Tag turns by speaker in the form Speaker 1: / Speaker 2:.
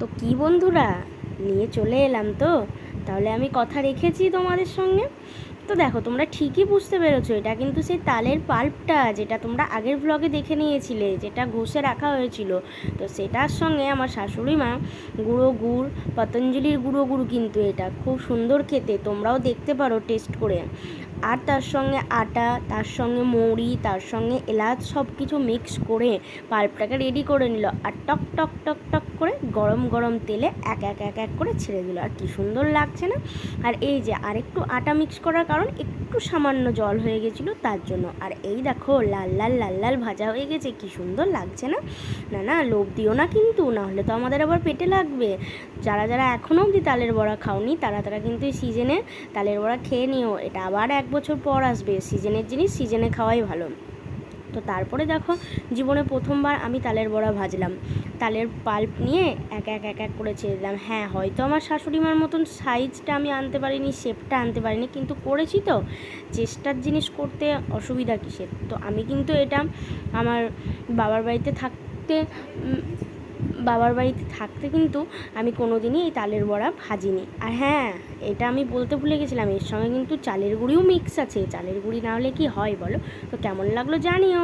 Speaker 1: তো কি বন্ধুরা, নিয়ে চলে এলাম তো। তাহলে আমি কথা রেখেছি তোমাদের সঙ্গে। তো দেখো, তোমরা ঠিকই বুঝতে পেরেছো, এটা কিন্তু সেই তালের পাল্পটা, যেটা তোমরা আগের ব্লগে দেখে নিয়েছিলে, যেটা ঘষে রাখা হয়েছিল। তো সেটার সঙ্গে আমার শাশুড়ি মা গুঁড়ো গুড়, পতঞ্জলির গুঁড়ো গুড়, কিন্তু এটা খুব সুন্দর খেতে, তোমরাও দেখতে পারো টেস্ট করে। আর তার সঙ্গে আটা, তার সঙ্গে মৌরি, তার সঙ্গে এলাচ, সব কিছু মিক্স করে পাল্পটাকে রেডি করে নিল। আর টক টক টক টক করে গরম গরম তেলে এক এক এক এক করে ছেড়ে দিল। আর কি সুন্দর লাগছে না? আর এই যে আরেকটু আটা মিক্স করার কারণ একটু সামান্য জল হয়ে গেছিলো তার জন্য। আর এই দেখো লাল লাল লাল লাল ভাজা হয়ে গেছে, কি সুন্দর লাগছে না? না না, লোভ দিও না কিন্তু, না হলে তো আমাদের আবার পেটে লাগবে। যারা যারা এখনও অবধি তালের বড়া খাওনি, তারা তারা কিন্তু এই সিজনে তালের বড়া খেয়ে নিও। এটা আবার 1 বছর পর আসবে, সিজনের জিনিস সিজনে খাওয়াই ভালো। তো তারপরে দেখো, জীবনে প্রথমবার আমি তালের বড়া ভাজলাম। তালের পাল্প নিয়ে এক এক এক এক করে ছেড়ে দিলাম। হ্যাঁ, হয়তো আমার শাশুড়িমার মতন সাইজটা আমি আনতে পারিনি, শেপটা আনতে পারিনি, কিন্তু করেছি তো। চেষ্টার জিনিস করতে অসুবিধা কিসের? তো আমি কিন্তু এটা আমার বাবার বাড়িতে থাকতে বাবার বাড়িতে থাকতে কিন্তু আমি কোনো দিনই এই তালের বড়া ভাজিনি। আর হ্যাঁ, এটা আমি বলতে ভুলে গেছিলাম, এর সঙ্গে কিন্তু চালের গুঁড়িও মিক্স আছে। চালের গুঁড়ি না হলে কি হয় বলো? তো কেমন লাগলো জানিও।